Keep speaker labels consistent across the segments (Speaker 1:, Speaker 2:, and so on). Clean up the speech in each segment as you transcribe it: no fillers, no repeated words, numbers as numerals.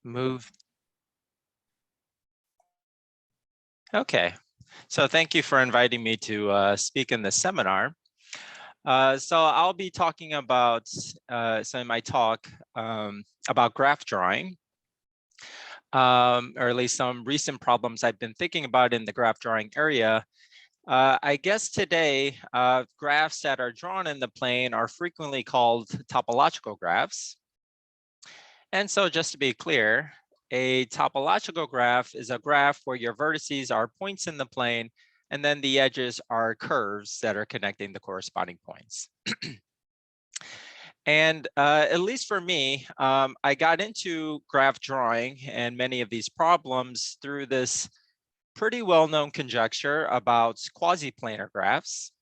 Speaker 1: move. Okay, so thank you for inviting me to speak in this seminar. So I'll be talking about, so in my talk, about graph drawing, or at least some recent problems I've been thinking about in the graph drawing area. I guess today, graphs that are drawn in the plane are frequently called topological graphs. And so just to be clear, a topological graph is a graph where your vertices are points in the plane, and then the edges are curves that are connecting the corresponding points. And at least for me, I got into graph drawing and many of these problems through this pretty well-known conjecture about quasi-planar graphs.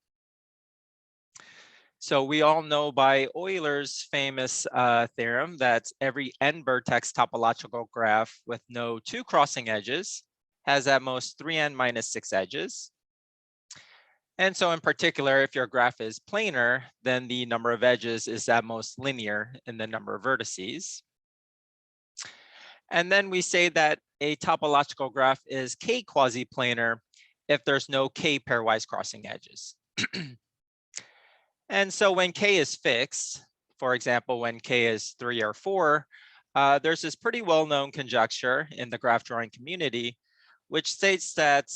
Speaker 1: So we all know by Euler's famous theorem that every n-vertex topological graph with no two crossing edges has at most 3n minus 6 edges. And so in particular, if your graph is planar, then the number of edges is at most linear in the number of vertices. And then we say that a topological graph is k quasi-planar if there's no k pairwise crossing edges. And so when k is fixed, for example, when k is 3 or 4, there's this pretty well-known conjecture in the graph drawing community, which states that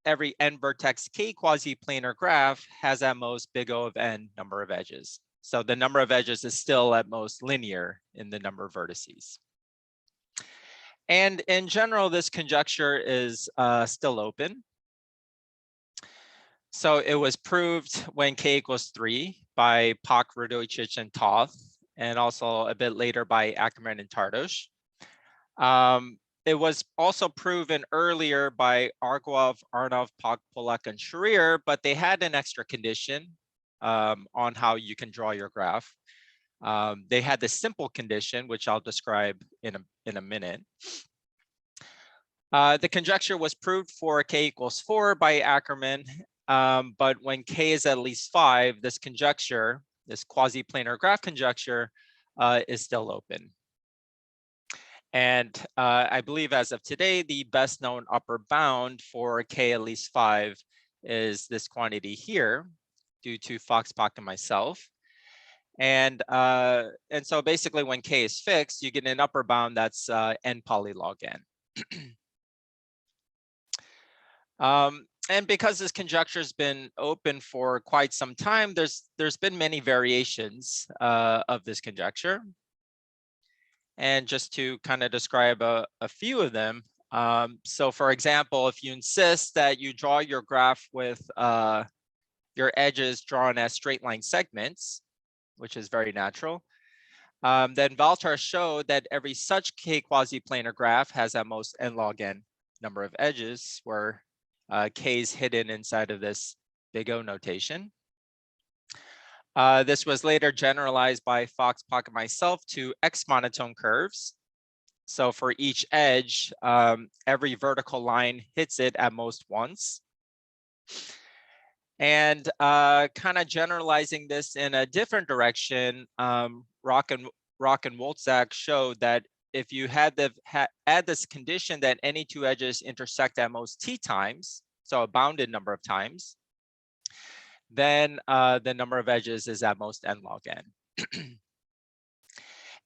Speaker 1: every n-vertex k quasi-planar graph has at most big O of n number of edges. So the number of edges is still at most linear in the number of vertices. And in general, this conjecture is still open. So it was proved when k equals 3 by Pach-Solymosi-Toth, and also a bit later by Ackermann and Tardosh. It was also proven earlier by Argov, Arnov, Pach, Polak, and Schreier, but they had an extra condition on how you can draw your graph. They had the simple condition, which I'll describe in a minute. The conjecture was proved for k equals 4 by Ackermann, but when k is at least 5, this conjecture, this quasi-planar graph conjecture, is still open. And I believe as of today, the best known upper bound for k at least 5 is this quantity here, due to Fox, Pach, and myself. And so basically when k is fixed, you get an upper bound that's n polylog n. And because this conjecture has been open for quite some time, there's been many variations of this conjecture. And just to kind of describe a few of them. So for example, if you insist that you draw your graph with your edges drawn as straight line segments, which is very natural, then Valtar showed that every such k quasi-planar graph has at most n log n number of edges, where k is hidden inside of this big O notation. This was later generalized by Fox, Pach, and myself to X monotone curves. So for each edge, every vertical line hits it at most once. And kind of generalizing this in a different direction, Rock and Wolczak showed that if you had add this condition that any two edges intersect at most t times, so a bounded number of times, then the number of edges is at most n log n.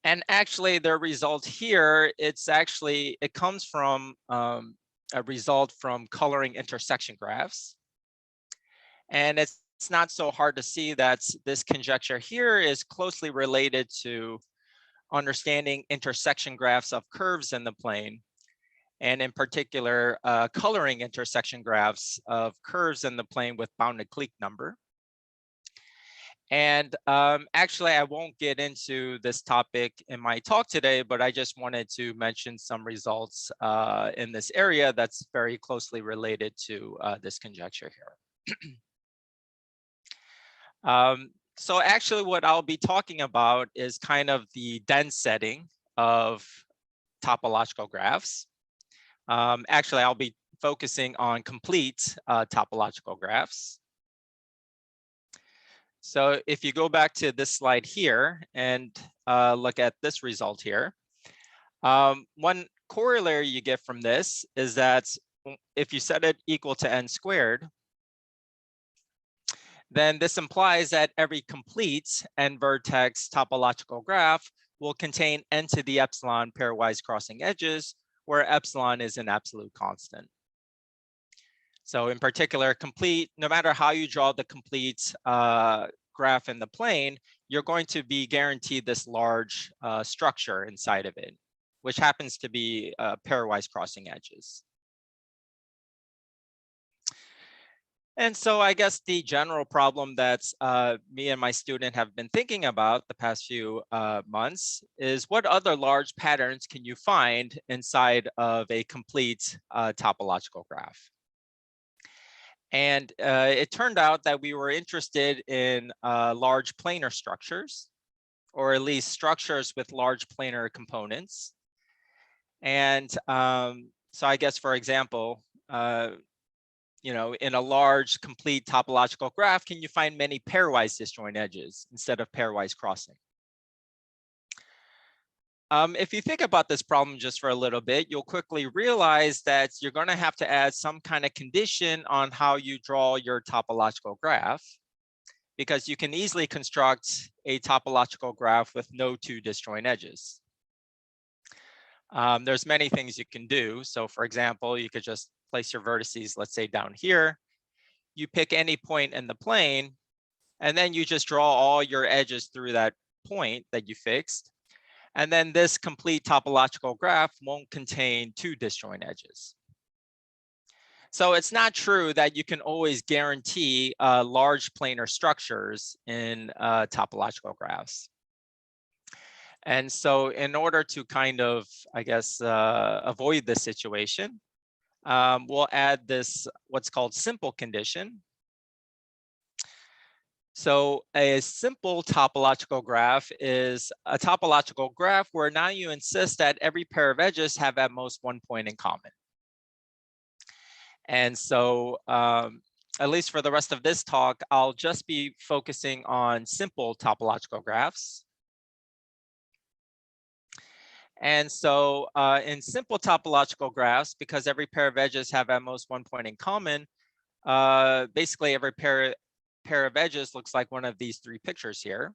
Speaker 1: And actually the result here, it comes from a result from coloring intersection graphs. And it's not so hard to see that this conjecture here is closely related to understanding intersection graphs of curves in the plane, and in particular, coloring intersection graphs of curves in the plane with bounded clique number. And actually, I won't get into this topic in my talk today, but I just wanted to mention some results in this area that's very closely related to this conjecture here. So actually what I'll be talking about is kind of the dense setting of topological graphs. Actually, I'll be focusing on complete topological graphs. So if you go back to this slide here and look at this result here, One corollary you get from this is that if you set it equal to n squared, then this implies that every complete n-vertex topological graph will contain n to the epsilon pairwise crossing edges, where epsilon is an absolute constant. So in particular, complete, no matter how you draw the complete graph in the plane, you're going to be guaranteed this large structure inside of it, which happens to be pairwise crossing edges. And so I guess the general problem that me and my student have been thinking about the past few months is what other large patterns can you find inside of a complete topological graph? And it turned out that we were interested in large planar structures, or at least structures with large planar components. And so I guess, for example, in a large complete topological graph, can you find many pairwise disjoint edges instead of pairwise crossing? If you think about this problem just for a little bit, you'll quickly realize that you're going to have to add some kind of condition on how you draw your topological graph, because you can easily construct a topological graph with no two disjoint edges. There's many things you can do. So for example, you could just place your vertices, let's say down here. You pick any point in the plane, and then you just draw all your edges through that point that you fixed. And then this complete topological graph won't contain two disjoint edges. So it's not true that you can always guarantee large planar structures in topological graphs. And so in order to kind of, I guess, avoid this situation, we'll add this what's called simple condition. So a simple topological graph is a topological graph where now you insist that every pair of edges have at most one point in common. And so at least for the rest of this talk, I'll just be focusing on simple topological graphs. And so in simple topological graphs, because every pair of edges have at most one point in common, basically every pair of edges looks like one of these three pictures here.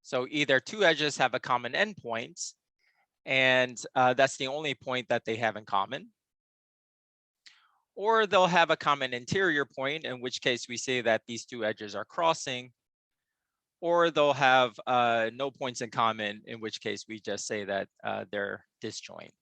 Speaker 1: So either two edges have a common endpoint, and that's the only point that they have in common, or they'll have a common interior point, in which case we say that these two edges are crossing, or they'll have no points in common, in which case we just say that they're disjoint.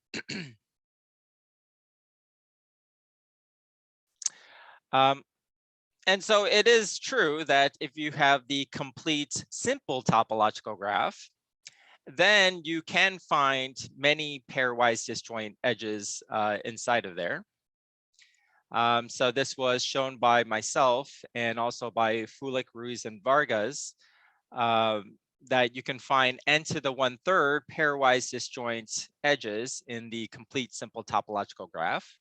Speaker 1: And so it is true that if you have the complete simple topological graph, then you can find many pairwise disjoint edges inside of there. So this was shown by myself and also by Fulik, Ruiz, and Vargas, that you can find n to the 1/3 pairwise disjoint edges in the complete simple topological graph.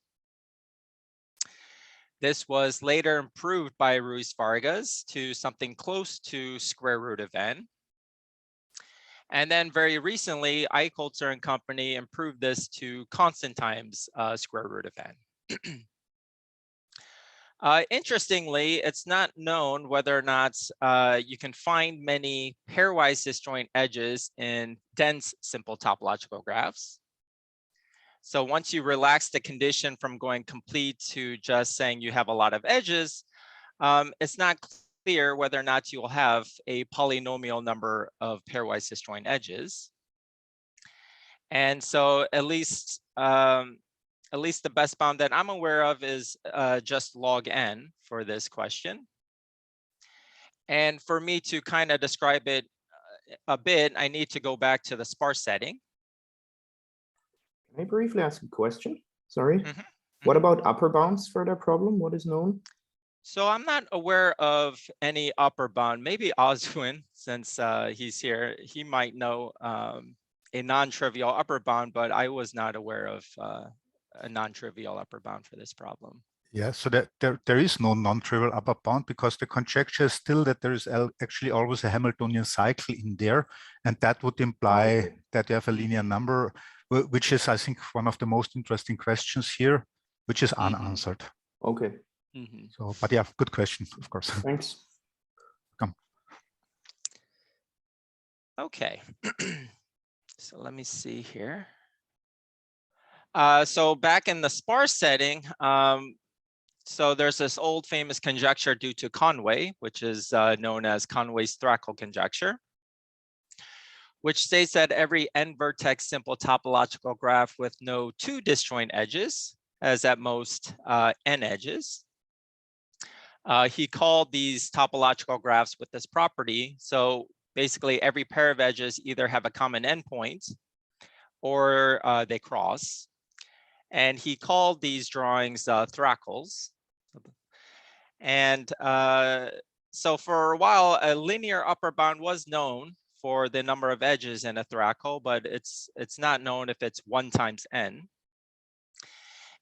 Speaker 1: This was later improved by Ruiz-Vargas to something close to square root of n. And then very recently, Eicholzer and company improved this to constant times square root of n. Interestingly, it's not known whether or not you can find many pairwise disjoint edges in dense simple topological graphs. So once you relax the condition from going complete to just saying you have a lot of edges, it's not clear whether or not you will have a polynomial number of pairwise disjoint edges. And so at least the best bound that I'm aware of is just log n for this question. And for me to kind of describe it a bit, I need to go back to the sparse setting.
Speaker 2: Can I briefly ask a question? Sorry. What about upper bounds for that problem? What is known?
Speaker 1: So I'm not aware of any upper bound. Maybe Oswin, since he's here, he might know a non-trivial upper bound, but I was not aware of a non-trivial upper bound for this problem.
Speaker 3: Yeah, so that there is no non-trivial upper bound, because the conjecture is still that there is actually always a Hamiltonian cycle in there, and that would imply that you have a linear number, which is, I think, one of the most interesting questions here, which is unanswered.
Speaker 2: Okay.
Speaker 3: So, but yeah, good question, of course.
Speaker 2: Thanks.
Speaker 3: Come.
Speaker 1: Okay. So let me see here. So back in the sparse setting, so there's this old famous conjecture due to Conway, which is known as Conway-Strackle conjecture, which states that every n-vertex simple topological graph with no two disjoint edges has at most n edges. He called these topological graphs with this property. So basically every pair of edges either have a common endpoint or they cross. And he called these drawings thrackles. And so for a while, a linear upper bound was known for the number of edges in a thrackle, but it's not known if it's 1 times n.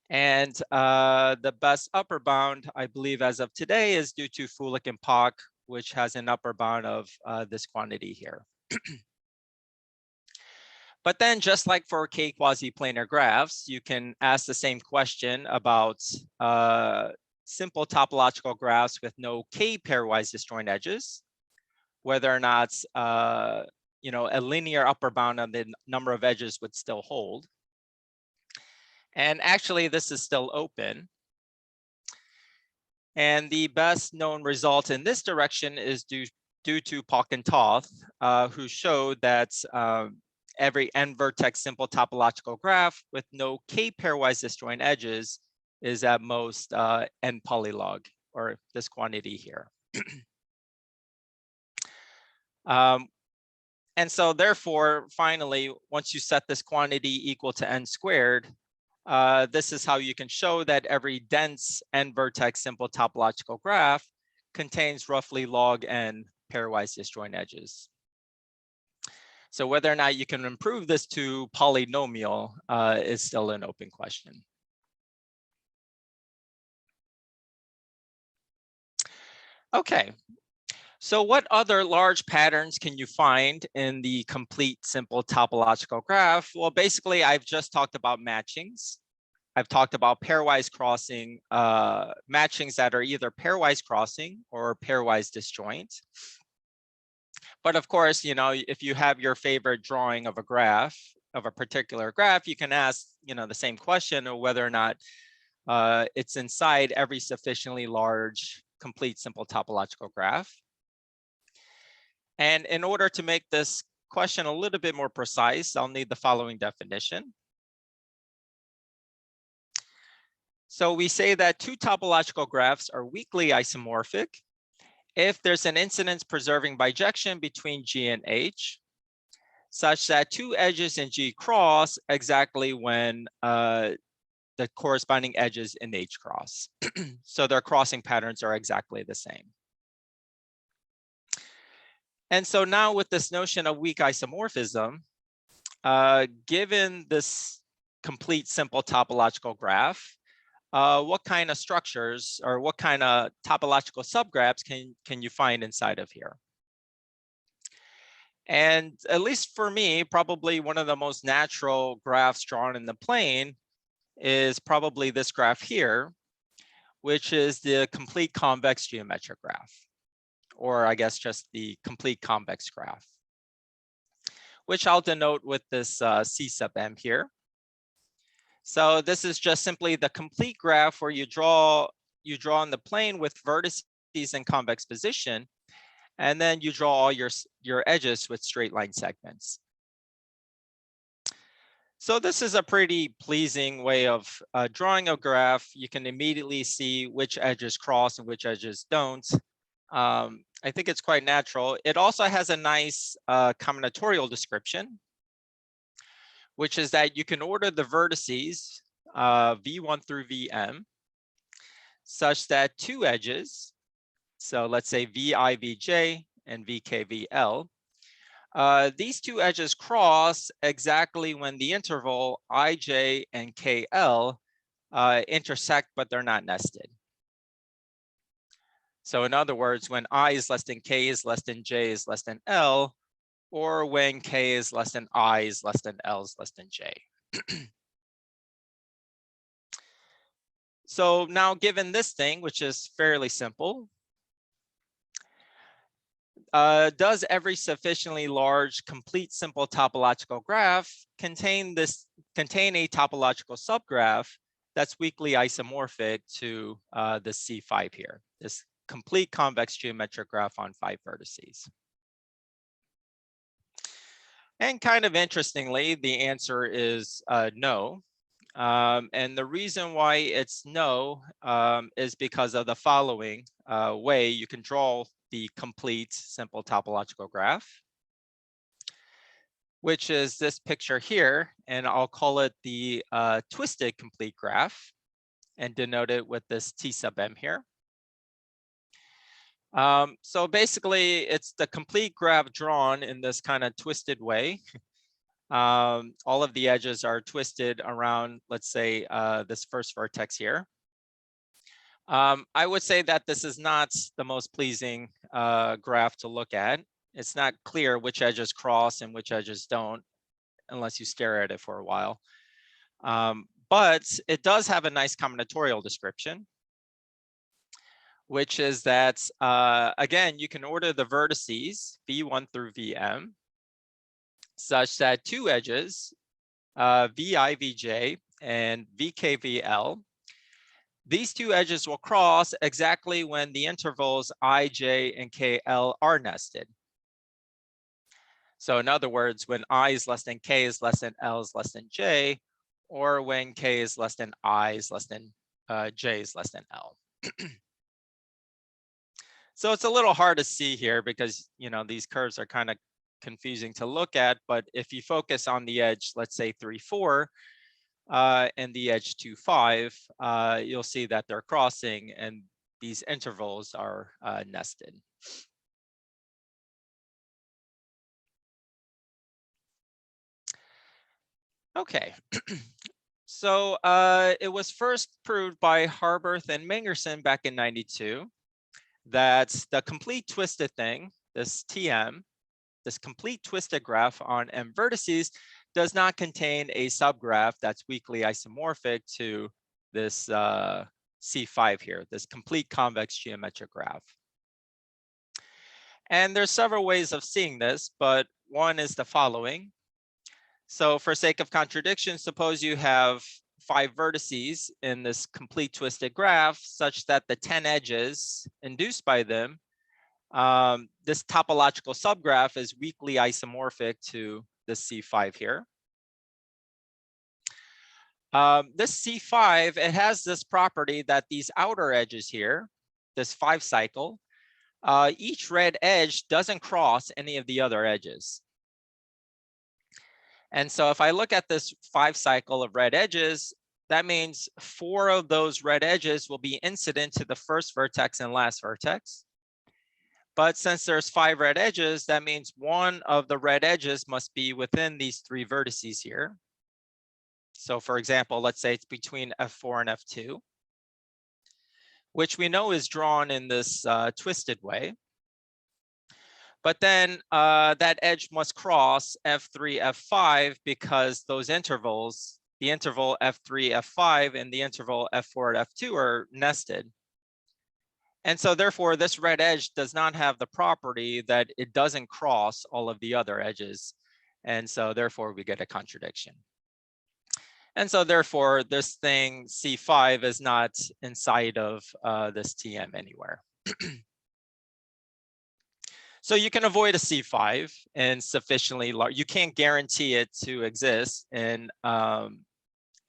Speaker 1: And the best upper bound, I believe, as of today, is due to Fulick and Pach, which has an upper bound of this quantity here. But then, just like for K quasi-planar graphs, you can ask the same question about simple topological graphs with no K pairwise disjoint edges, whether or not a linear upper bound on the number of edges would still hold. And actually, this is still open. And the best known result in this direction is due to Pach and Toth, who showed that every n-vertex simple topological graph with no K pairwise disjoint edges is at most n polylog, or this quantity here. And so therefore, finally, once you set this quantity equal to n squared, this is how you can show that every dense n-vertex simple topological graph contains roughly log n pairwise disjoint edges. So whether or not you can improve this to polynomial is still an open question. Okay, so what other large patterns can you find in the complete simple topological graph? Well, basically, I've just talked about matchings. I've talked about pairwise crossing, matchings that are either pairwise crossing or pairwise disjoint. But of course, if you have your favorite drawing of a graph, of a particular graph, you can ask, the same question of whether or not it's inside every sufficiently large, complete, simple topological graph. And in order to make this question a little bit more precise, I'll need the following definition. So we say that two topological graphs are weakly isomorphic if there's an incidence preserving bijection between G and H, such that two edges in G cross exactly when the corresponding edges in H cross. So their crossing patterns are exactly the same. And so now with this notion of weak isomorphism, given this complete simple topological graph, what kind of structures or what kind of topological subgraphs can you find inside of here? And at least for me, probably one of the most natural graphs drawn in the plane is probably this graph here, which is the complete convex geometric graph, or I guess just the complete convex graph, which I'll denote with this C sub m here. So this is just simply the complete graph where you draw on the plane with vertices in convex position, and then you draw all your edges with straight line segments. So this is a pretty pleasing way of drawing a graph. You can immediately see which edges cross and which edges don't. I think it's quite natural. It also has a nice combinatorial description, which is that you can order the vertices V1 through Vm such that two edges, so let's say Vi, Vj and Vk, Vl, these two edges cross exactly when the interval Ij and Kl intersect, but they're not nested. So in other words, when I is less than k is less than j is less than l, or when k is less than I is less than l is less than j. So now given this thing, which is fairly simple, does every sufficiently large, complete, simple topological graph contain a topological subgraph that's weakly isomorphic to the C5 here, this complete convex geometric graph on 5 vertices? And kind of interestingly, the answer is no. And the reason why it's no is because of the following way you can draw the complete simple topological graph, which is this picture here, and I'll call it the twisted complete graph and denote it with this T sub m here. So basically, it's the complete graph drawn in this kind of twisted way. All of the edges are twisted around, let's say, this first vertex here. I would say that this is not the most pleasing graph to look at. It's not clear which edges cross and which edges don't, unless you stare at it for a while. But it does have a nice combinatorial description, which is that, again, you can order the vertices V1 through Vm such that two edges, Vi, Vj, and Vk, Vl, these two edges will cross exactly when the intervals ij and kl are nested. So in other words, when I is less than k is less than l is less than j, or when k is less than I is less than j is less than l. So it's a little hard to see here because, you know, these curves are kind of confusing to look at, but if you focus on the edge, let's say 3, 4, and the edge 2, 5, you'll see that they're crossing and these intervals are nested. Okay, so it was first proved by Harberth and Mangerson back in '92 that the complete twisted thing, this TM, this complete twisted graph on m vertices does not contain a subgraph that's weakly isomorphic to this C5 here, this complete convex geometric graph. And there's several ways of seeing this, but one is the following. So for sake of contradiction, suppose you have 5 vertices in this complete twisted graph such that the 10 edges induced by them, this topological subgraph is weakly isomorphic to the C5 here. This C5, it has this property that these outer edges here, this 5 cycle, each red edge doesn't cross any of the other edges. And so if I look at this 5 cycle of red edges, that means 4 of those red edges will be incident to the first vertex and last vertex. But since there's 5 red edges, that means one of the red edges must be within these 3 vertices here. So for example, let's say it's between F4 and F2, which we know is drawn in this twisted way. But then that edge must cross F3, F5 because those intervals, the interval F3, F5 and the interval F4 at F2 are nested. And so therefore this red edge does not have the property that it doesn't cross all of the other edges. And so therefore we get a contradiction. And so therefore this thing C5 is not inside of this TM anywhere. So you can avoid a C5 and sufficiently large. You can't guarantee it to exist in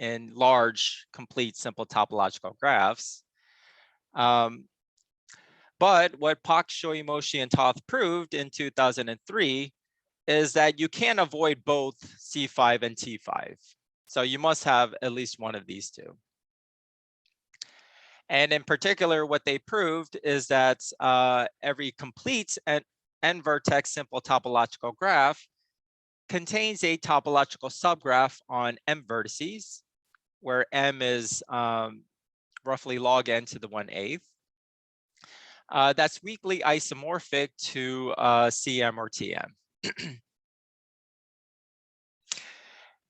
Speaker 1: large, complete, simple topological graphs. But what Pach-Solymosi-Toth proved in 2003 is that you can avoid both C5 and T5. So you must have at least one of these two. And in particular, what they proved is that every complete n-vertex simple topological graph contains a topological subgraph on m vertices, where m is roughly log n to the 1/8. That's weakly isomorphic to Cm or Tm.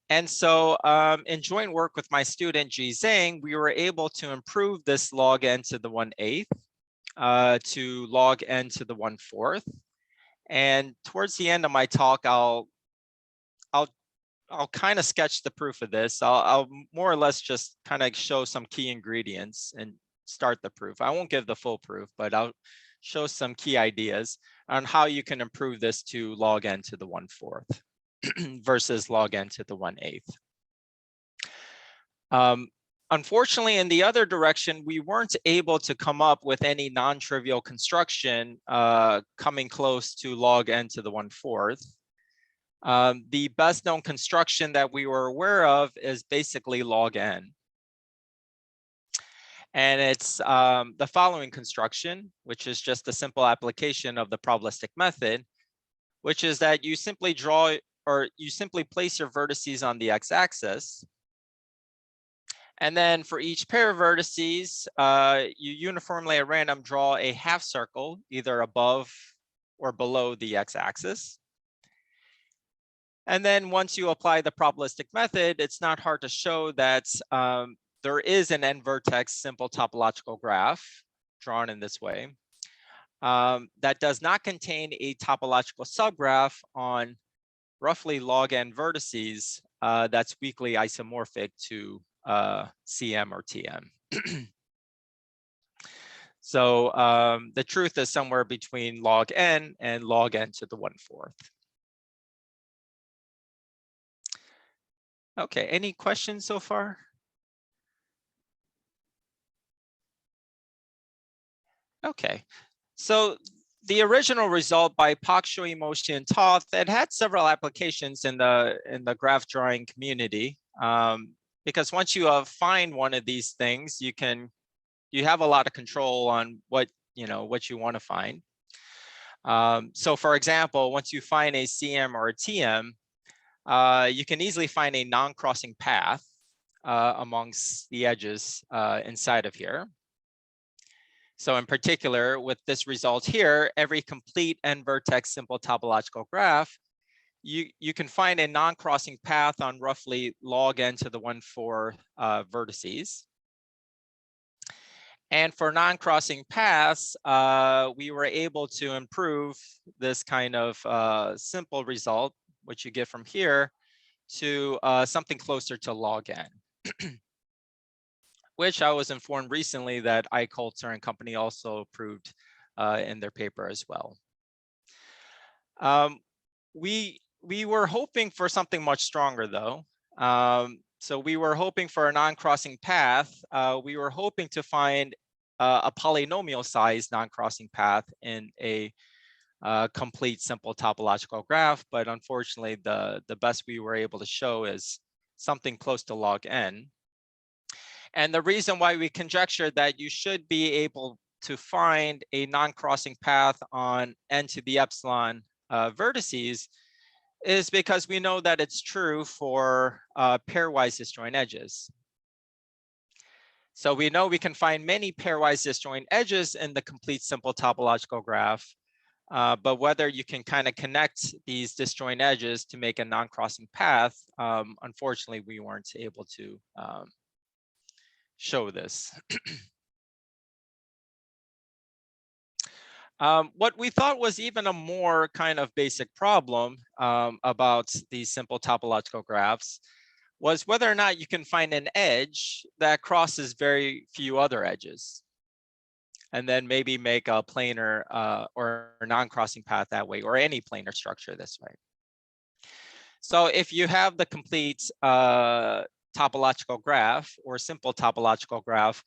Speaker 1: And so in joint work with my student Ji Zeng, we were able to improve this log n to the 1/8 to log n to the 1/4. And towards the end of my talk, I'll kind of sketch the proof of this. I'll more or less just kind of show some key ingredients and start the proof. I won't give the full proof, but I'll show some key ideas on how you can improve this to log n to the 1/4 versus log n to the 1/8. Unfortunately, in the other direction, we weren't able to come up with any non-trivial construction coming close to log n to the 1/4. The best known construction that we were aware of is basically log n. And it's the following construction, which is just a simple application of the probabilistic method, which is that you simply draw or you simply place your vertices on the x-axis. And then for each pair of vertices, you uniformly at random draw a half circle, either above or below the x-axis. And then once you apply the probabilistic method, it's not hard to show that there is an n-vertex simple topological graph drawn in this way that does not contain a topological subgraph on roughly log n vertices that's weakly isomorphic to Cm or Tm. So the truth is somewhere between log n and log n to the 1/4. Okay, any questions so far? Okay, so the original result by Pach-Solymosi-Toth, it had several applications in the graph drawing community. Because once you find one of these things, you have a lot of control on what you want to find. So for example, once you find a Cm or a Tm, you can easily find a non-crossing path amongst the edges inside of here. So in particular, with this result here, every complete n-vertex simple topological graph, you can find a non-crossing path on roughly log n to the 1/4 vertices. And for non-crossing paths, we were able to improve this kind of simple result, which you get from here, to something closer to log n, which I was informed recently that Eichholzer and company also proved in their paper as well. We were hoping for something much stronger though. So we were hoping for a non-crossing path. We were hoping to find a polynomial size non-crossing path in a complete simple topological graph, but unfortunately the best we were able to show is something close to log n. And the reason why we conjectured that you should be able to find a non-crossing path on n to the epsilon vertices is because we know that it's true for pairwise disjoint edges. So we know we can find many pairwise disjoint edges in the complete simple topological graph, but whether you can kind of connect these disjoint edges to make a non-crossing path, unfortunately, we weren't able to show this. What we thought was even a more kind of basic problem about these simple topological graphs was whether or not you can find an edge that crosses very few other edges, and then maybe make a planar or non-crossing path that way, or any planar structure this way. So if you have the complete topological graph or simple topological graph,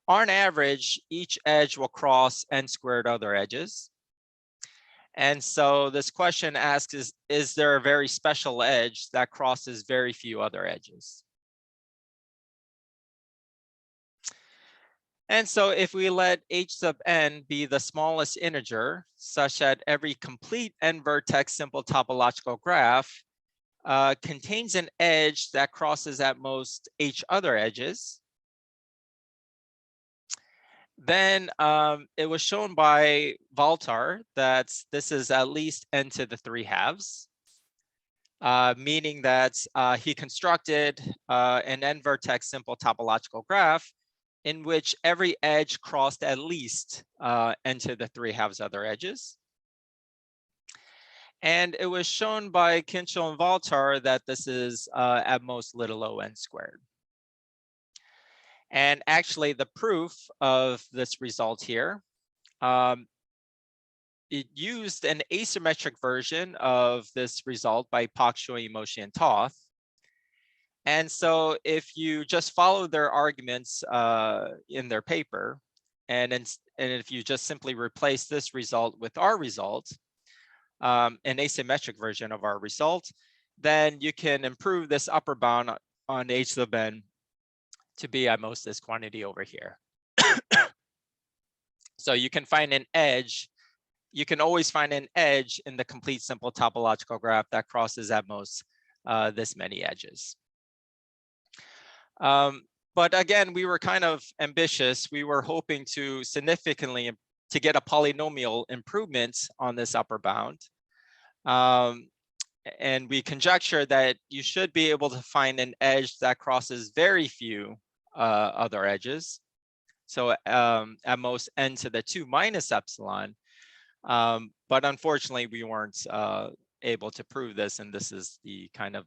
Speaker 1: on average, each edge will cross n squared other edges. And so this question asks, is there a very special edge that crosses very few other edges? And so if we let h sub n be the smallest integer, such that every complete n-vertex simple topological graph contains an edge that crosses at most h other edges, then it was shown by Valtar that this is at least n to the 3/2, meaning that he constructed an n-vertex simple topological graph in which every edge crossed at least n to the 3/2 other edges. And it was shown by Kinchel and Valtar that this is at most little o n squared. And actually the proof of this result here, it used an asymmetric version of this result by Pach-Solymosi-Toth. And so if you just follow their arguments in their paper, and if you just simply replace this result with our result, an asymmetric version of our result, then you can improve this upper bound on h sub n to be at most this quantity over here. So you can find an edge. You can always find an edge in the complete simple topological graph that crosses at most this many edges. But again, we were kind of ambitious. We were hoping to significantly to get a polynomial improvement on this upper bound. And we conjecture that you should be able to find an edge that crosses very few other edges. So at most n to the 2 minus epsilon. But unfortunately, we weren't able to prove this. And this is the kind of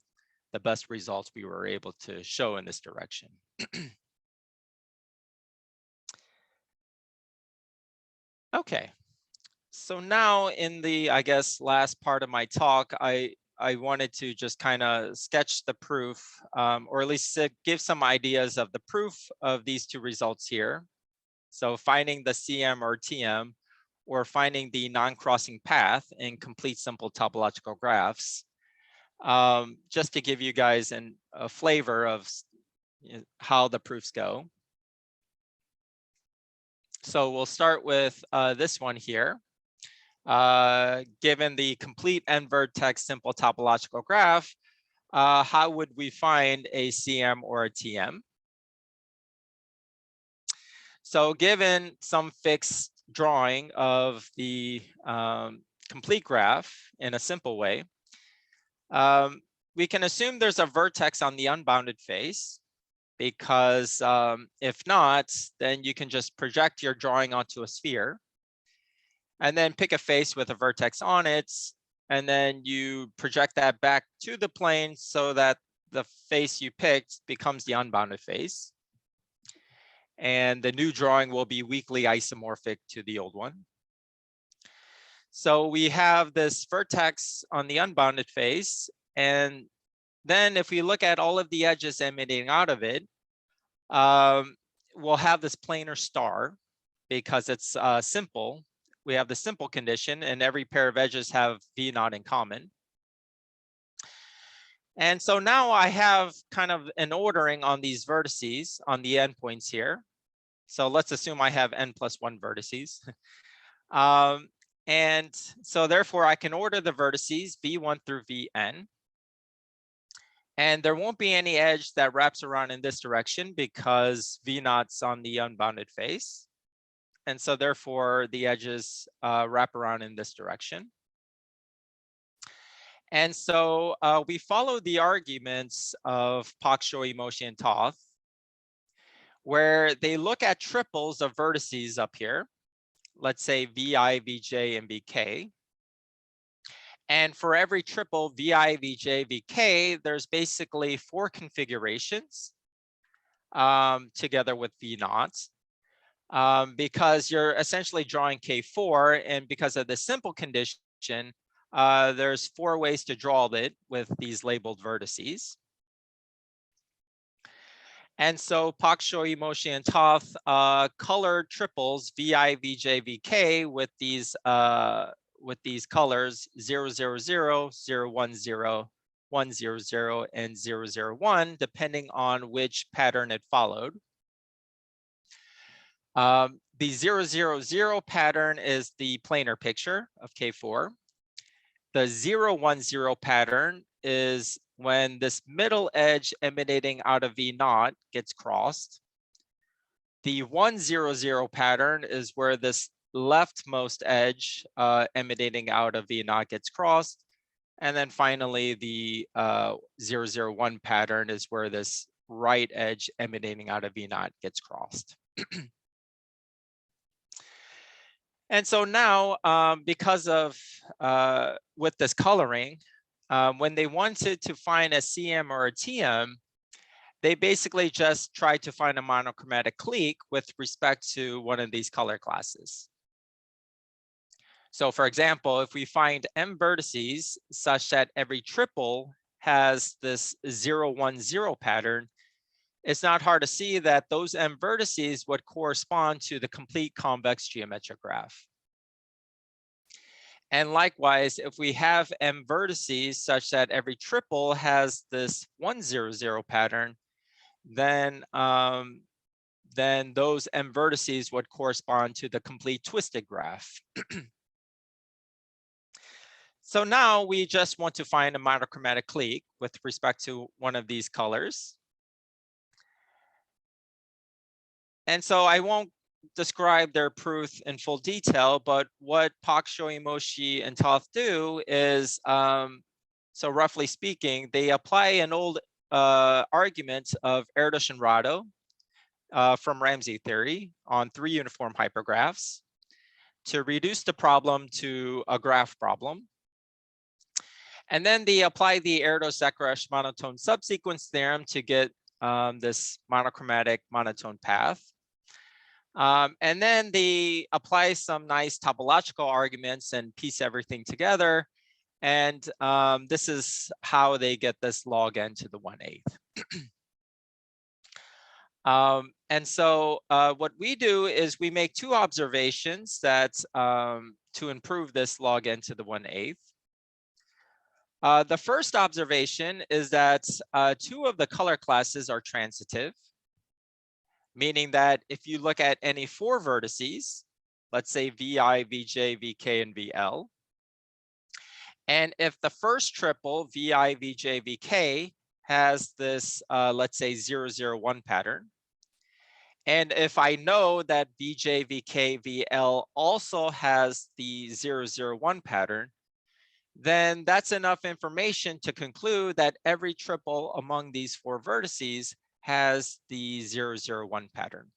Speaker 1: the best results we were able to show in this direction. Okay, so now in the, I guess, last part of my talk, I wanted to just kind of sketch the proof, or at least give some ideas of the proof of these two results here. So finding the CM or TM, or finding the non-crossing path in complete simple topological graphs, just to give you guys a flavor of how the proofs go. So we'll start with this one here. Given the complete n-vertex simple topological graph, how would we find a CM or a TM? So given some fixed drawing of the complete graph in a simple way, we can assume there's a vertex on the unbounded face, because if not, then you can just project your drawing onto a sphere and then pick a face with a vertex on it. And then you project that back to the plane so that the face you picked becomes the unbounded face. And the new drawing will be weakly isomorphic to the old one. So we have this vertex on the unbounded face. And then if we look at all of the edges emanating out of it, we'll have this planar star because it's simple. We have the simple condition and every pair of edges have V naught in common. And so now I have kind of an ordering on these vertices on the endpoints here. So let's assume I have n plus 1 vertices. And so therefore I can order the vertices V1 through Vn. And there won't be any edge that wraps around in this direction because V naught's on the unbounded face. And so therefore the edges wrap around in this direction. And so we follow the arguments of Pach-Solymosi-Toth, where they look at triples of vertices up here, let's say Vi, Vj, and Vk. And for every triple Vi, Vj, Vk, there's basically 4 configurations together with V naught, because you're essentially drawing K4, and because of the simple condition, there's 4 ways to draw it with these labeled vertices. And so Pach-Solymosi-Toth colored triples Vi, Vj, Vk with these colors 0, 0, 0, 0, 1, 0, 1, 0, 0, and 0, 0, 1, depending on which pattern it followed. The 0, 0, 0 pattern is the planar picture of K4. The 0, 1, 0 pattern is when this middle edge emanating out of V0 gets crossed. The 1, 0, 0 pattern is where this leftmost edge emanating out of V0 gets crossed. And then finally, the 0, 0, 1 pattern is where this right edge emanating out of V0 gets crossed. And so now, because of with this coloring, when they wanted to find a CM or a TM, they basically just tried to find a monochromatic clique with respect to one of these color classes. So for example, if we find M vertices such that every triple has this 0, 1, 0 pattern, it's not hard to see that those M vertices would correspond to the complete convex geometric graph. And likewise, if we have M vertices such that every triple has this 1, 0, 0 pattern, then those M vertices would correspond to the complete twisted graph. So now we just want to find a monochromatic clique with respect to one of these colors. And so I won't describe their proof in full detail, but what Pach-Solymosi and Toth do is, so roughly speaking, they apply an old argument of Erdős and Rado from Ramsey theory on 3 uniform hypergraphs to reduce the problem to a graph problem. And then they apply the Erdős-Zekaros monotone subsequence theorem to get this monochromatic monotone path. And then they apply some nice topological arguments and piece everything together. And this is how they get this log n to the 1/8. And so what we do is we make 2 observations that to improve this log n to the 1/8. The first observation is that 2 of the color classes are transitive, meaning that if you look at any 4 vertices, let's say Vi, Vj, Vk, and Vl, and if the first triple Vi, Vj, Vk has this, let's say 0, 0, 1 pattern, and if I know that Vj, Vk, Vl also has the 0, 0, 1 pattern, then that's enough information to conclude that every triple among these 4 vertices has the 0, 0, 1 pattern.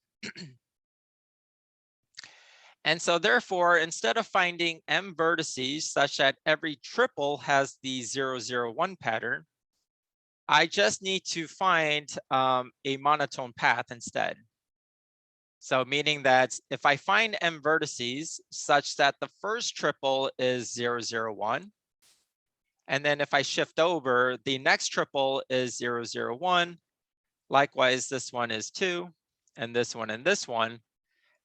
Speaker 1: And so therefore, instead of finding M vertices such that every triple has the 0, 0, 1 pattern, I just need to find a monotone path instead. So meaning that if I find M vertices such that the first triple is 0, 0, 1, and then if I shift over, the next triple is 0, 0, 1, likewise, this one is 2, and this one,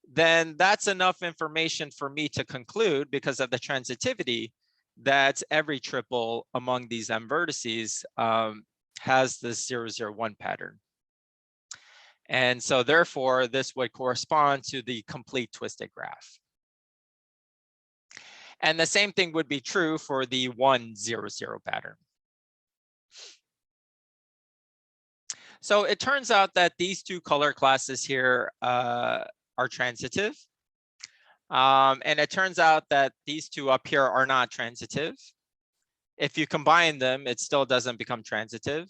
Speaker 1: then that's enough information for me to conclude, because of the transitivity, that every triple among these M vertices has this 0, 0, 1 pattern. And so therefore, this would correspond to the complete twisted graph. And the same thing would be true for the 1, 0, 0 pattern. So it turns out that these 2 color classes here are transitive. And it turns out that these 2 up here are not transitive. If you combine them, it still doesn't become transitive.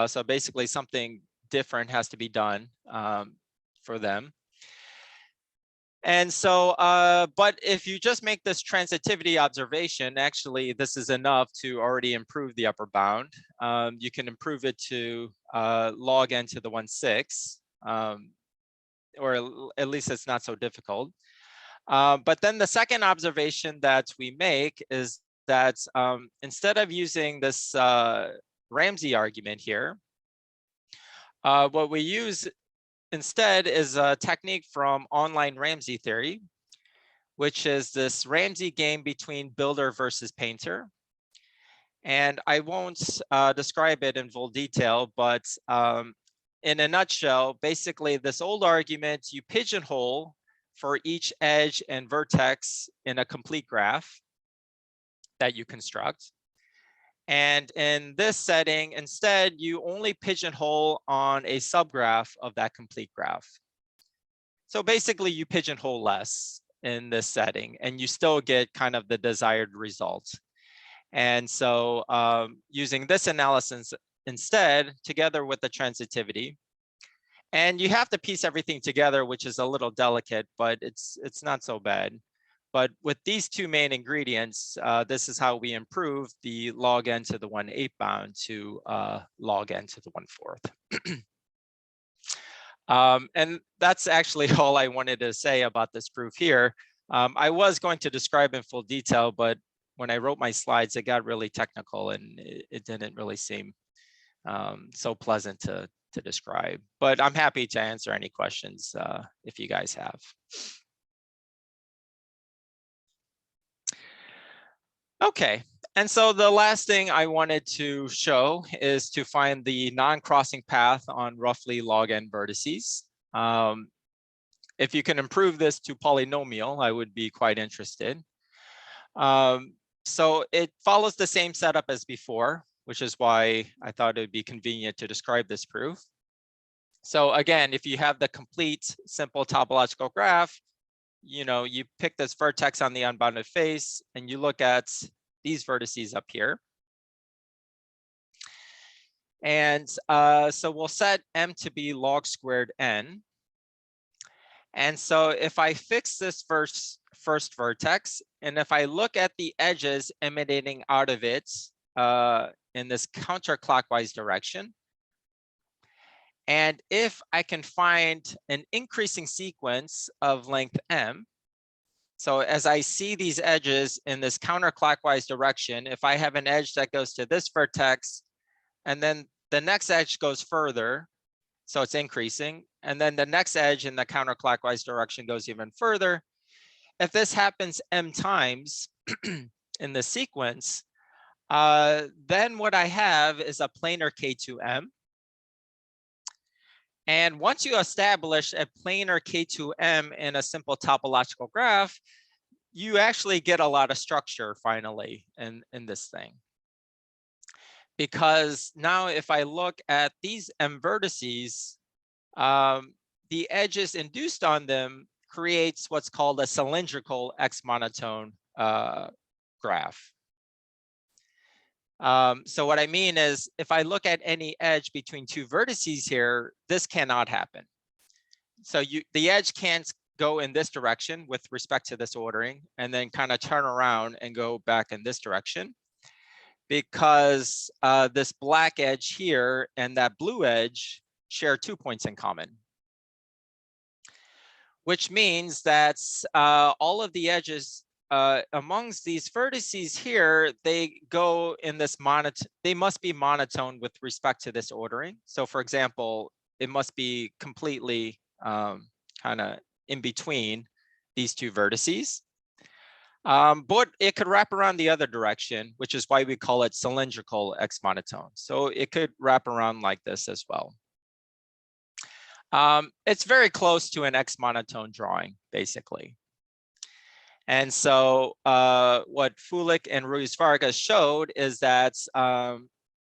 Speaker 1: So basically something different has to be done for them. And so, but if you just make this transitivity observation, actually, this is enough to already improve the upper bound. You can improve it to log n to the 1/6, or at least it's not so difficult. But then the second observation that we make is that instead of using this Ramsey argument here, what we use instead is a technique from online Ramsey theory, which is this Ramsey game between builder versus painter. And I won't describe it in full detail, but in a nutshell, basically this old argument, you pigeonhole for each edge and vertex in a complete graph that you construct. And in this setting, instead, you only pigeonhole on a subgraph of that complete graph. So basically, you pigeonhole less in this setting, and you still get kind of the desired result. And so using this analysis instead, together with the transitivity, and you have to piece everything together, which is a little delicate, but it's not so bad. But with these two main ingredients, this is how we improve the log n to the 1/8 bound to log n to the 1/4. And that's actually all I wanted to say about this proof here. I was going to describe in full detail, but when I wrote my slides, it got really technical and it didn't really seem so pleasant to describe. But I'm happy to answer any questions if you guys have. Okay, and so the last thing I wanted to show is to find the non-crossing path on roughly log n vertices. If you can improve this to polynomial, I would be quite interested. So it follows the same setup as before, which is why I thought it would be convenient to describe this proof. So again, if you have the complete simple topological graph, you pick this vertex on the unbounded face and you look at these vertices up here. And so we'll set m to be log squared n. And so if I fix this first vertex, and if I look at the edges emanating out of it in this counterclockwise direction, and if I can find an increasing sequence of length m, so as I see these edges in this counterclockwise direction, if I have an edge that goes to this vertex, and then the next edge goes further, so it's increasing, and then the next edge in the counterclockwise direction goes even further. If this happens m times in the sequence, then what I have is a planar K2M. And once you establish a planar K2M in a simple topological graph, you actually get a lot of structure finally in this thing. Because now if I look at these m vertices, the edges induced on them creates what's called a cylindrical X monotone graph. So what I mean is if I look at any edge between two vertices here, this cannot happen. So the edge can't go in this direction with respect to this ordering and then kind of turn around and go back in this direction, because this black edge here and that blue edge share 2 points in common. Which means that all of the edges amongst these vertices here, they go in this they must be monotone with respect to this ordering. So for example, it must be completely kind of in between these two vertices. But it could wrap around the other direction, which is why we call it cylindrical X monotone. So it could wrap around like this as well. It's very close to an X monotone drawing, basically. And so what Fulik and Ruiz Vargas showed is that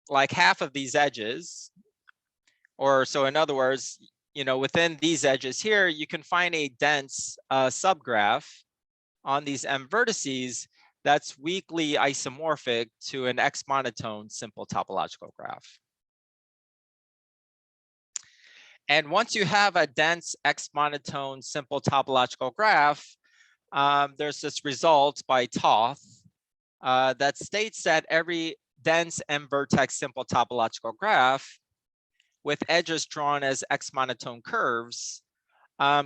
Speaker 1: like half of these edges, or so in other words, within these edges here, you can find a dense subgraph on these m vertices that's weakly isomorphic to an X monotone simple topological graph. And once you have a dense X monotone simple topological graph, there's this result by Toth that states that every dense m-vertex simple topological graph with edges drawn as X monotone curves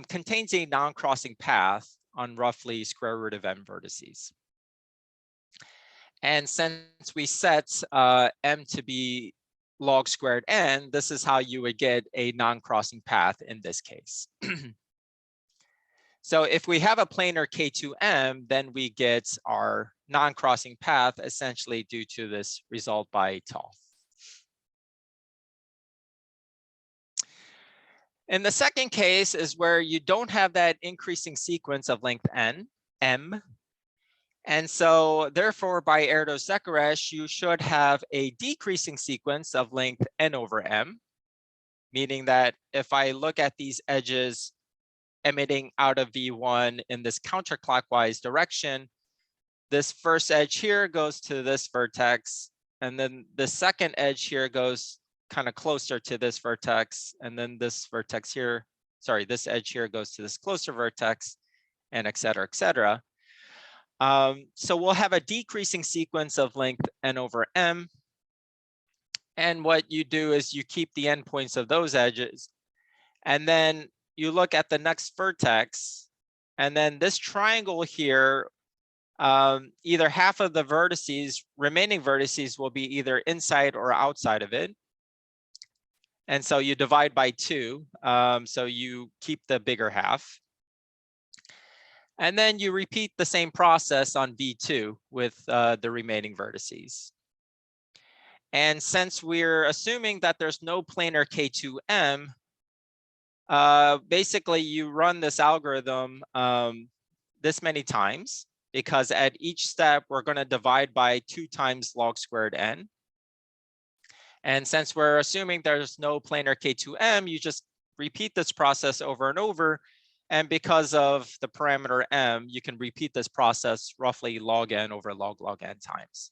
Speaker 1: contains a non-crossing path on roughly square root of m vertices. And since we set m to be log squared n, this is how you would get a non-crossing path in this case. So if we have a planar K2M, then we get our non-crossing path essentially due to this result by Toth. In the second case is where you don't have that increasing sequence of length n, m, And so therefore, by Erdos-Zekaresh, you should have a decreasing sequence of length n over m, meaning that if I look at these edges emitting out of V1 in this counterclockwise direction, this first edge here goes to this vertex, and then the second edge here goes kind of closer to this vertex, and then this vertex here, sorry, this edge here goes to this closer vertex, and et cetera, et cetera. So we'll have a decreasing sequence of length n over m. And what you do is you keep the endpoints of those edges, and then you look at the next vertex, and then this triangle here, either half of the vertices, remaining vertices, will be either inside or outside of it. And so you divide by 2, so you keep the bigger half. And then you repeat the same process on V2 with the remaining vertices. And since we're assuming that there's no planar K2M, basically you run this algorithm this many times, because at each step we're going to divide by 2 times log squared n. And since we're assuming there's no planar K2M, you just repeat this process over and over. And because of the parameter m, you can repeat this process roughly log n over log n times.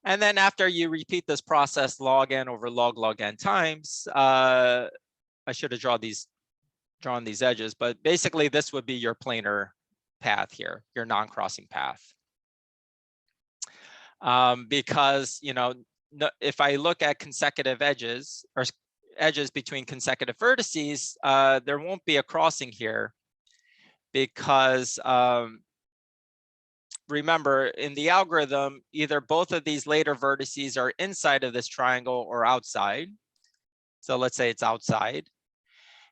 Speaker 1: And then after you repeat this process log n over log n times, I should have drawn these edges, but basically this would be your planar path here, your non-crossing path. Because, you know, if I look at consecutive edges or edges between consecutive vertices, there won't be a crossing here, because remember, in the algorithm, either both of these later vertices are inside of this triangle or outside. So let's say it's outside.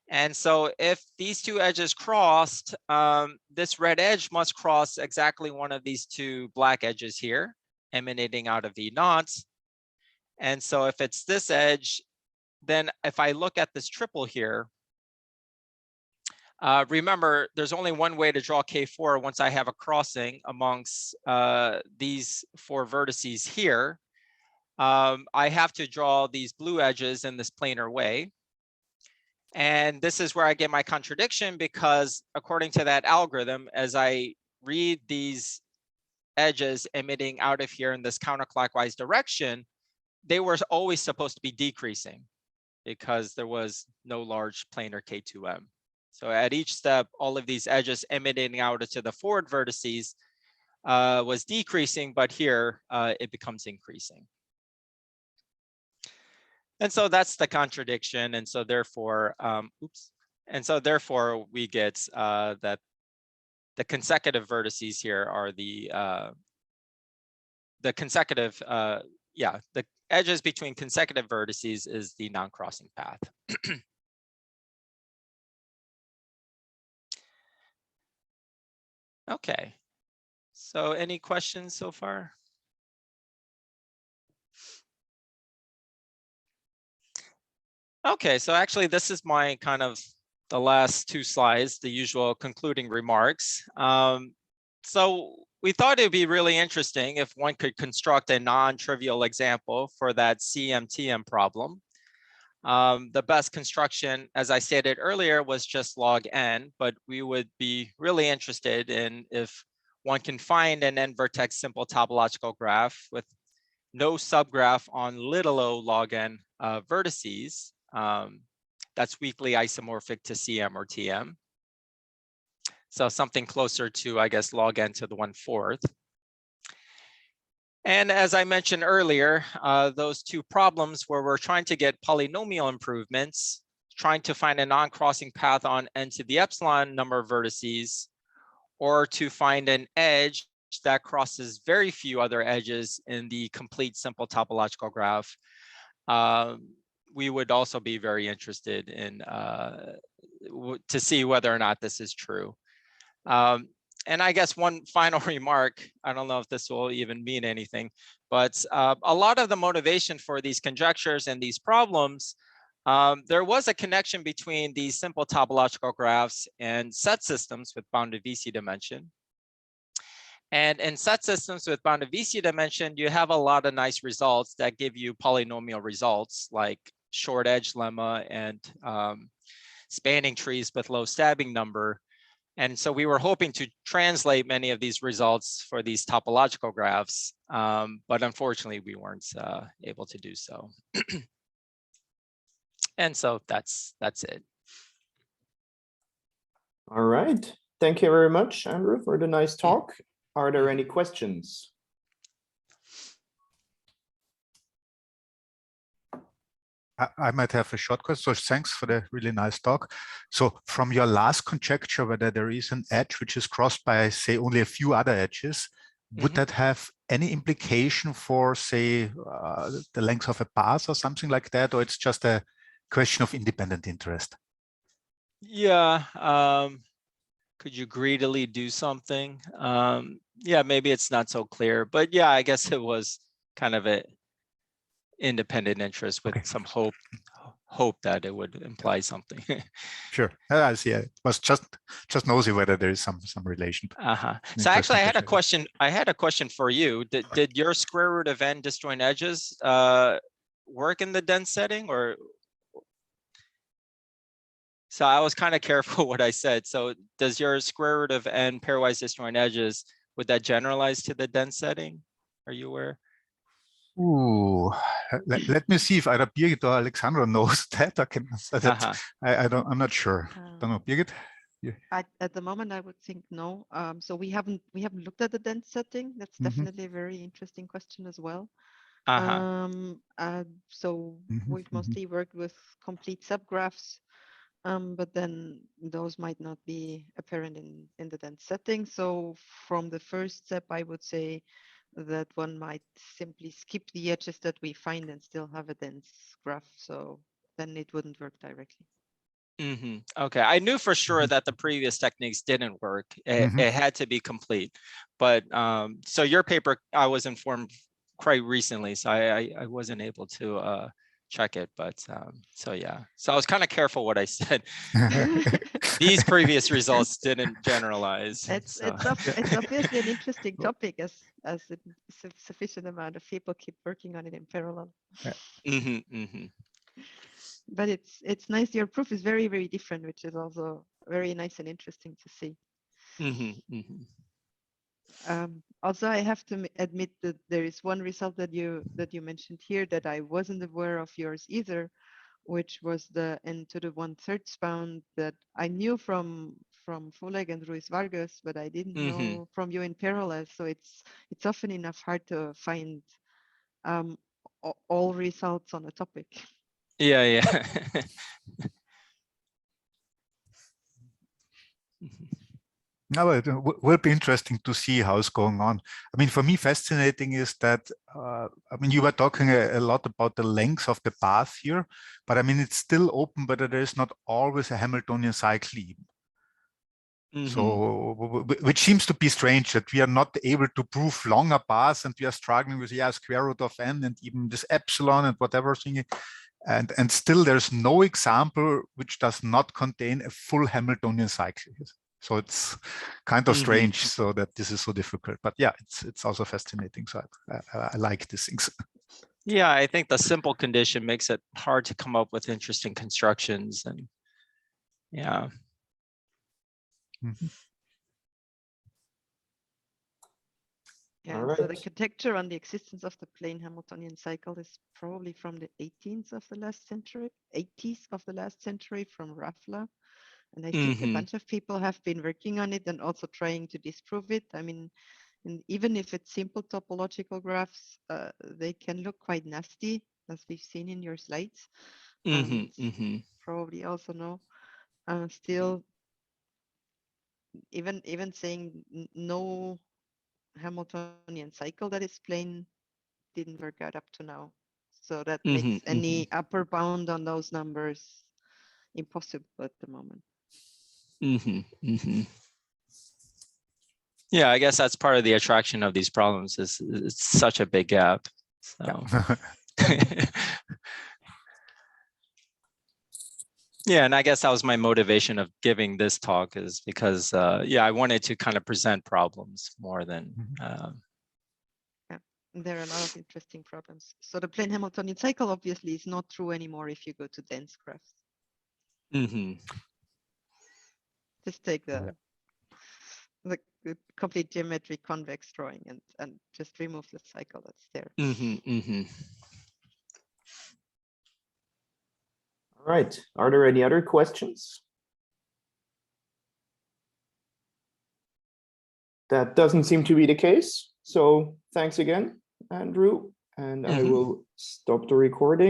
Speaker 1: And so if these 2 edges crossed, this red edge must cross exactly one of these 2 black edges here, emanating out of V0. And so if it's this edge, then if I look at this triple here, remember, there's only one way to draw K4 once I have a crossing amongst these 4 vertices here. I have to draw these blue edges in this planar way. And this is where I get my contradiction, because according to that algorithm, as I read these edges emitting out of here in this counterclockwise direction, they were always supposed to be decreasing, because there was no large planar K2M. So at each step, all of these edges emanating out to the forward vertices was decreasing, but here it becomes increasing. And so that's the contradiction. And so therefore, we get that the consecutive vertices here are the consecutive, the edges between consecutive vertices is the non-crossing path. Okay, so any questions so far? Okay, so actually this is my kind of the last 2 slides, the usual concluding remarks. So we thought it'd be really interesting if one could construct a non-trivial example for that CMTM problem. The best construction, as I stated earlier, was just log n, but we would be really interested in if one can find an n-vertex simple topological graph with no subgraph on little o log n vertices. That's weakly isomorphic to CM or TM. So something closer to, I guess, log n to the 1/4. And as I mentioned earlier, those 2 problems where we're trying to get polynomial improvements, trying to find a non-crossing path on n to the epsilon number of vertices, or to find an edge that crosses very few other edges in the complete simple topological graph, we would also be very interested in to see whether or not this is true. And I guess one final remark, I don't know if this will even mean anything, but a lot of the motivation for these conjectures and these problems There was a connection between these simple topological graphs and set systems with bounded VC dimension. And in set systems with bounded VC dimension, you have a lot of nice results that give you polynomial results like short edge lemma and spanning trees with low stabbing number. And so we were hoping to translate many of these results for these topological graphs, but unfortunately we weren't able to do so. And so that's it.
Speaker 2: All right. Thank you very much, Andrew, for the nice talk. Are there any questions?
Speaker 3: I might have a short question. So thanks for the really nice talk. So from your last conjecture, whether there is an edge which is crossed by, say, only a few other edges, would that have any implication for, say, the length of a path or something like that? Or it's just a question of independent interest?
Speaker 1: Yeah. Could you greedily do something? Yeah, maybe it's not so clear, but yeah, I guess it was kind of an independent interest with some hope that it would imply something.
Speaker 3: Sure, I see. It was just nosy whether there is some relation.
Speaker 1: So actually, I had a question for you. Did your square root of n disjoint edges work in the dense setting, or? So I was kind of careful what I said. So does your square root of n pairwise disjoint edges, would that generalize to the dense setting? Are you aware?
Speaker 3: Ooh, let me see if either Birgit or Alexandra knows that. I can answer that. I'm not sure. Don't know, Birgit? Yeah.
Speaker 4: At the moment, I would think no. So we haven't looked at the dense setting. That's definitely a very interesting question as well. So we've mostly worked with complete subgraphs. But then those might not be apparent in the dense setting. So from the first step, I would say that one might simply skip the edges that we find and still have a dense graph. So then it wouldn't work directly.
Speaker 1: Okay, I knew for sure that the previous techniques didn't work. It had to be complete. But so your paper, I was informed quite recently, so I wasn't able to check it, but so yeah, so I was kind of careful what I said. These previous results didn't generalize.
Speaker 4: It's obviously an interesting topic as a sufficient amount of people keep working on it in parallel. But it's nice. Your proof is very, very different, which is also very nice and interesting to see. Also, I have to admit that there is one result that you mentioned here that I wasn't aware of yours either, which was the n to the 1/3 bound that I knew from Foleg and Ruiz Vargas, but I didn't know from you in parallel. So it's often enough hard to find all results on a topic.
Speaker 1: Yeah.
Speaker 3: No, it will be interesting to see how it's going on. I mean, for me, fascinating is that, I mean, you were talking a lot about the length of the path here, but I mean, it's still open whether there is not always a Hamiltonian cycle even. So, which seems to be strange that we are not able to prove longer paths and we are struggling with, square root of n and even this epsilon and whatever thing. And still there's no example which does not contain a full Hamiltonian cycle. So it's kind of strange, so that this is so difficult. But yeah, it's also fascinating. So I like these things.
Speaker 1: Yeah, I think the simple condition makes it hard to come up with interesting constructions, and yeah.
Speaker 4: Yeah, so the conjecture on the existence of the plane Hamiltonian cycle is probably from the 80s of the last century from Raffler. And I think a bunch of people have been working on it and also trying to disprove it. I mean, and even if it's simple topological graphs, they can look quite nasty, as we've seen in your slides. Probably also know. Still, even saying no Hamiltonian cycle that is plain didn't work out up to now. So that makes any upper bound on those numbers impossible at the moment.
Speaker 1: Yeah, I guess that's part of the attraction of these problems is it's such a big gap. So. Yeah, and I guess that was my motivation of giving this talk, is because yeah, I wanted to kind of present problems more than.
Speaker 4: There are a lot of interesting problems. So the plane Hamiltonian cycle obviously is not true anymore if you go to dense graphs. Just take the complete geometric convex drawing and just remove the cycle that's there.
Speaker 2: All right. Are there any other questions? That doesn't seem to be the case. So thanks again, Andrew. And I will stop the recording.